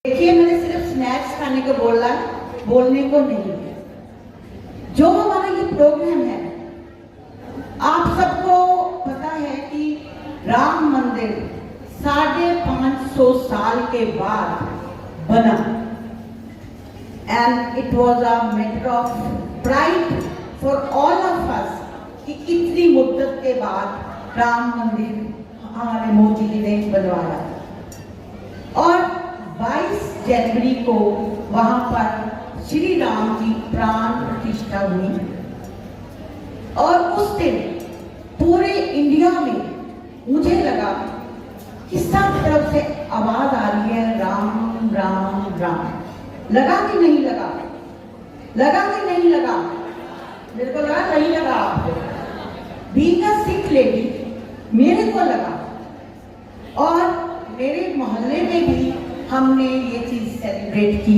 देखिए, मैंने सिर्फ स्नैक्स खाने को बोलने को नहीं है। जो हमारा ये प्रोग्राम है, आप सबको पता है कि राम मंदिर 550 साल के बाद बना, and it was a matter of pride for all of us कि इतनी मुद्दत के बाद राम मंदिर हमारे मोदी जी ने बनवाया। और 22 जनवरी को वहां पर श्री राम की प्राण प्रतिष्ठा हुई और उस दिन पूरे इंडिया में मुझे लगा कि सब तरफ से आवाज आ रही है राम राम राम। लगा कि नहीं लगा? लगा कि नहीं लगा? मेरे को लगा नहीं लगा। आपको बीइंग अ सिख लेडी मेरे को लगा, और मेरे मोहल्ले में भी हमने ये चीज सेलिब्रेट की।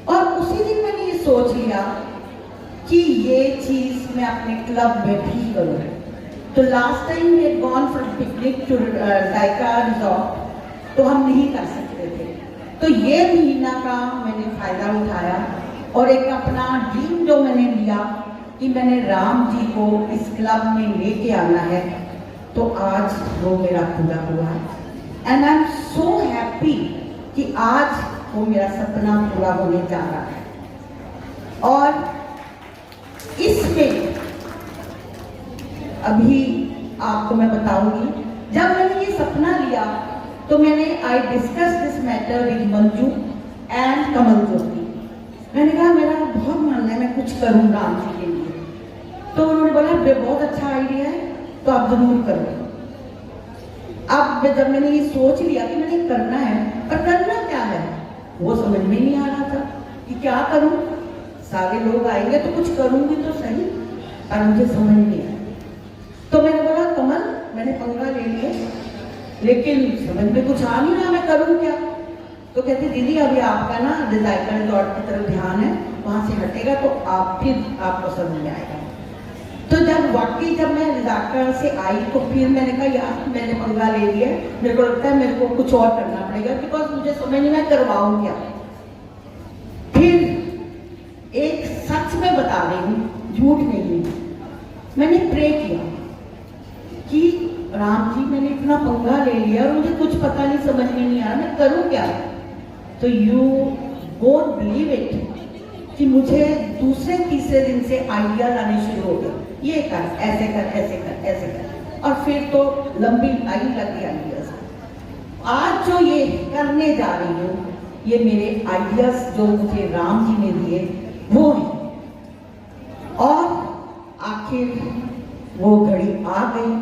और उसी दिन मैंने ये सोच लिया कि ये चीज मैं अपने क्लब में भी करूँ। तो last time we had gone for picnic to Zaika resort, तो हम नहीं कर सकते थे। तो ये महीना का मैंने फायदा उठाया और एक अपना ड्रीम जो मैंने लिया कि मैंने राम जी को इस क्लब में लेके आना है, तो आज वो मेरा पूरा हुआ। And I am so happy कि आज वो मेरा सपना पूरा होने जा रहा है। और इसमें अभी आपको मैं बताऊंगी, जब मैंने ये सपना लिया तो मैंने I discuss this matter with Manju and Kamal Jyoti. मैंने कहा मेरा बहुत मन है, मैं कुछ करूँ राम जी के लिए। तो उन्होंने बोला बहुत अच्छा आइडिया है, तो आप जरूर करो। अब जब मैंने ये सोच लिया कि मैंने करना है, पर करना क्या है वो समझ में नहीं आ रहा था कि क्या करूं। सारे लोग आएंगे तो कुछ करूंगी तो सही, पर मुझे समझ नहीं आया। तो मैंने बोला कमल, मैंने पंगा ले लिया, लेकिन समझ में कुछ आ नहीं रहा, मैं करूं क्या? तो कहती दीदी अभी आपका ना जायका रिजॉर्ट की तरफ ध्यान है, वहां से हटेगा तो आप फिर आपको समझ में आएगा। तो जब मैं जायका से आई तो फिर मैंने कहा यार मैंने पंगा ले लिया, मेरे को लगता है मेरे को कुछ और करना पड़ेगा, बिकॉज मुझे समझ नहीं मैं करवाऊं क्या। फिर एक सच में बता रही हूँ, झूठ नहीं, मैंने प्रे किया कि राम जी मैंने इतना पंगा ले लिया और मुझे कुछ पता नहीं, समझ में नहीं आ रहा, मैं करूं क्या? तो यू वोंट बिलीव इट कि मुझे दूसरे तीसरे दिन से आइडिया आने शुरू हो गए, ये कर, ऐसे कर, ऐसे कर, ऐसे कर, और फिर तो लंबी लाइन लग गई आइडियाज। आज जो ये करने जा रही हूँ, ये मेरे आइडियाज जो मुझे राम जी ने दिए वो है। और आखिर वो घड़ी आ गई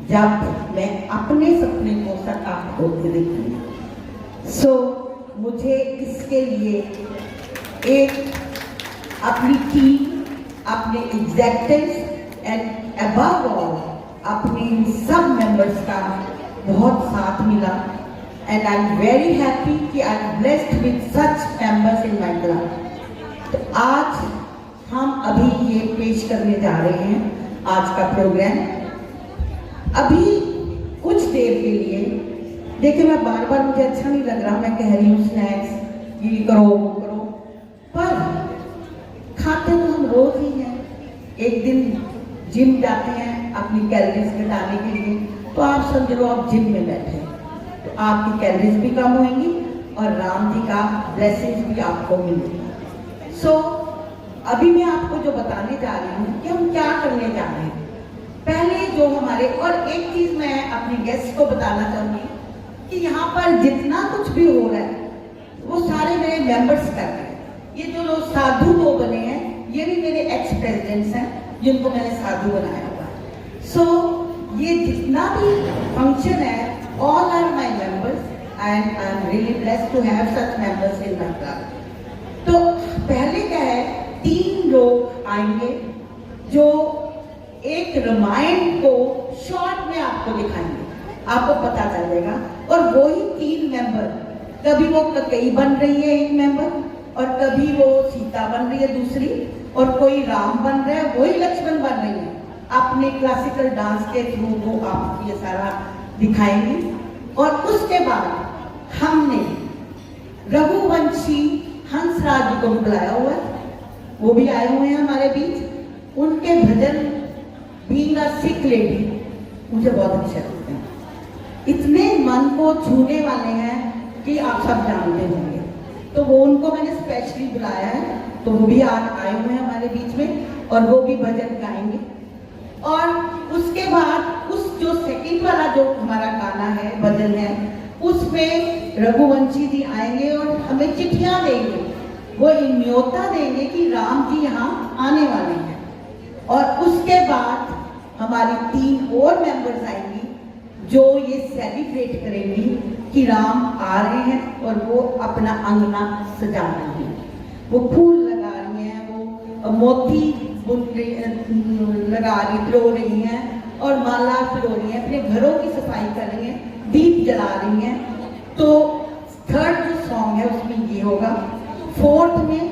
जब मैं अपने सपने को साकार होते देखूंगी। सो मुझे इसके लिए एक अपनी टीम, अपने एग्जेक्टिव्स एंड अबव ऑल अपने सब मेंबर्स का बहुत साथ मिला। And I am very happy कि I am blessed with such members in my club. तो आज हम अभी ये पेश करने जा रहे हैं आज का प्रोग्राम। अभी कुछ देर के लिए देखिए, मैं बार बार मुझे अच्छा नहीं लग रहा, मैं कह रही हूँ स्नैक्स ये करो वो करो, पर खाते तो हम रोज ही हैं। एक दिन जिम जाते हैं अपनी कैलोरीज घटाने के लिए, तो आप समझ लो आप जिम में बैठे हैं, तो आपकी कैलोरीज भी कम होंगी और राम जी का ब्लेसिंग्स भी आपको मिलेगी। सो अभी मैं आपको जो बताने जा रही हूँ कि हम क्या करने जा रहे हैं। पहले जो हमारे, और एक चीज मैं अपने गेस्ट को बताना चाहूंगी कि यहाँ पर जितना कुछ भी हो रहा है वो सारे मेरे मेंबर्स कर रहे हैं। ये जो लोग साधु दो बने हैं, ये भी मेरे एक्स प्रेसिडेंट्स हैं जिनको मैंने साधु बनाया हुआ है। सो ये जितना भी फंक्शन है, all are my members and I am really blessed to have such members in my club. तो पहले क्या है, 3 लोग आएंगे जो एक रामायण को शॉर्ट में आपको दिखाएंगे, आपको पता चल जाएगा। और वही 3 मेंबर, कभी वो कई बन रही है एक मेंबर, और कभी वो सीता बन रही है दूसरी, और कोई राम बन रहा है, वही लक्ष्मण बन रही है। अपने क्लासिकल डांस के थ्रू वो आप ये सारा दिखाएंगी। और उसके बाद हमने रघुवंशी हंसराज जी को भी बुलाया हुआ है, वो भी आए हुए हैं हमारे बीच। उनके भजन बीइंग अ सिक लेडी मुझे बहुत अच्छे लगते हैं, इतने मन को छूने वाले हैं कि आप सब जानते होंगे। तो वो उनको मैंने स्पेशली बुलाया है, तो वो भी आज आए हुए हैं हमारे बीच में और वो भी भजन गाएंगे। और उसके बाद उस जो सेकंड वाला जो हमारा गाना है, भजन है, उसमें रघुवंशी जी आएंगे और हमें चिट्ठियां देंगे, वो न्योता देंगे कि राम जी यहाँ आने वाले हैं। और उसके बाद हमारी 3 और मेंबर्स आएंगी जो ये सेलिब्रेट करेंगी कि राम आ रहे हैं और वो अपना अंगना सजा रही हैं, वो फूल लगा रही हैं, वो मोती लगा रही पिरो रही हैं और माला पिरो रही हैं, अपने घरों की सफाई कर रही हैं, दीप जला रही हैं। तो 3rd जो सॉन्ग है उसमें ये होगा। 4th में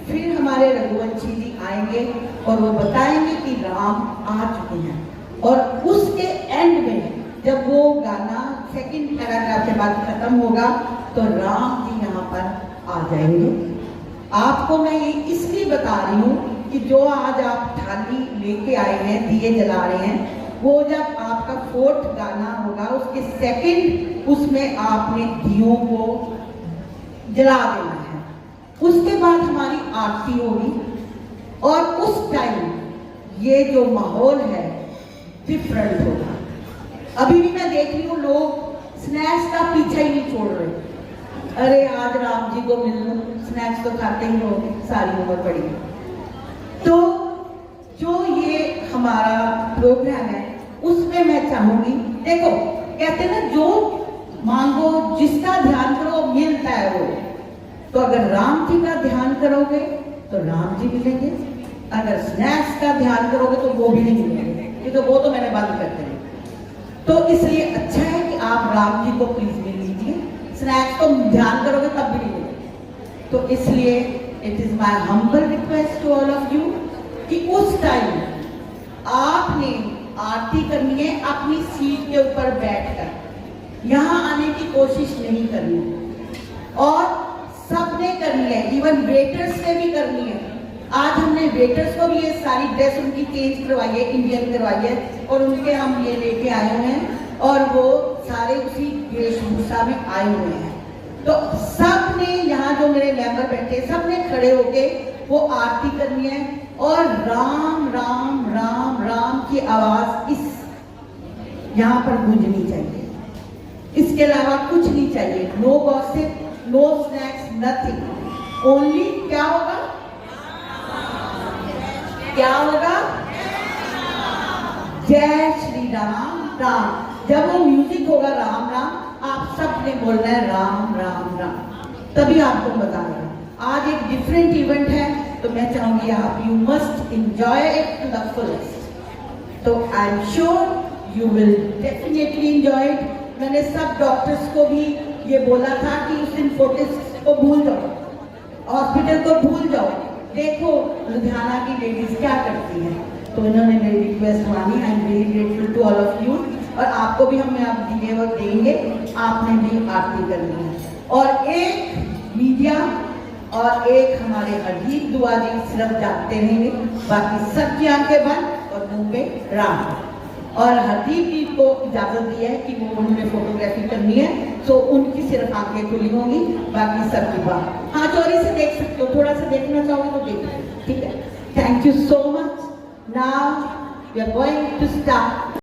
फिर हमारे रघुवंशी जी आएंगे और वो बताएंगे कि राम आ चुके हैं। और उसके एंड में जब वो गाना सेकंड पैराग्राफ के बाद खत्म होगा तो राम जी यहाँ पर आ जाएंगे। आपको मैं ये इसलिए बता रही हूँ कि जो आज आप थाली लेके आए हैं, दिए जला रहे हैं, वो जब आपका 4th गाना होगा उसके सेकंड उसमें आपने दियों को जला देना है। उसके बाद हमारी आरती होगी और उस टाइम ये जो माहौल है डिफरेंट होगा। अभी भी मैं देख रही हूँ लोग स्नैक्स का पीछा ही नहीं छोड़ रहे। अरे आज राम जी को मिल लूं, स्नैक्स तो खाते ही हो सारी उम्र पड़ी। तो जो ये हमारा प्रोग्राम है उसमें मैं चाहूंगी, देखो कहते हैं ना, जो मांगो जिसका ध्यान करो मिलता है वो। तो अगर राम जी का ध्यान करोगे तो राम जी मिलेंगे, अगर स्नैक्स का ध्यान करोगे तो वो भी नहीं मिलेंगे, क्योंकि वो तो मैंने बंद कर दिया। तो इसलिए अच्छा है कि आप राम जी को प्लीज मिल लीजिए, स्नैक्स को ध्यान करोगे तब भी नहीं मिलेंगे। तो इसलिए it is my humble request to all of you कि उस टाइम आपने आरती करनी है अपनी सीट के ऊपर बैठकर, यहाँ आने की कोशिश नहीं करनी। और सबने करनी है, इवन वेटर्स ने भी करनी है। आज हमने वेटर्स को भी ये सारी ड्रेस उनकी चेंज करवाई है, इंडियन करवाई है, और उनके हम ये लेके आए हुए हैं और वो सारे उसी वेशभूषा में आए हुए हैं। तो सब ने यहाँ जो मेरे मेंबर बैठे सब ने खड़े होके वो आरती करनी है और राम राम राम राम की आवाज इस यहाँ पर गूंजनी चाहिए। इसके अलावा कुछ नहीं चाहिए। No gossip, no snacks, nothing. Only क्या होगा, क्या होगा? जय श्री राम राम। जब वो म्यूजिक होगा राम राम, आप सब ने बोलना है राम राम राम, तभी आपको मजा आएगा। आज एक डिफरेंट इवेंट है तो मैं चाहूंगी आप you must enjoy it to the fullest. तो I am sure you will definitely enjoy it. मैंने सब डॉक्टर्स को भी ये बोला था कि उस दिन फोर्टिस को भूल जाओ, हॉस्पिटल को भूल जाओ, देखो लुधियाना की लेडीज क्या करती हैं। तो इन्होंने मेरी रिक्वेस्ट मानी। I am very grateful to all of you. और आपको भी हम आप दिए वो देंगे, आपने भी आरती करनी है। और एक मीडिया और एक हमारे हरदीप दुआ जी सिर्फ जागते रहेंगे, बाकी सब की आंखें बंद और मुंह पे राम। और हरदीप जी को इजाजत दी है कि वो उन्होंने फोटोग्राफी करनी है, तो उनकी सिर्फ आंखें खुली होंगी, बाकी सब की बात। हाँ, चोरी से देख सकते हो, थोड़ा सा देखना चाहोगे तो देख लो, ठीक है। Thank you so much. Now we are going to start.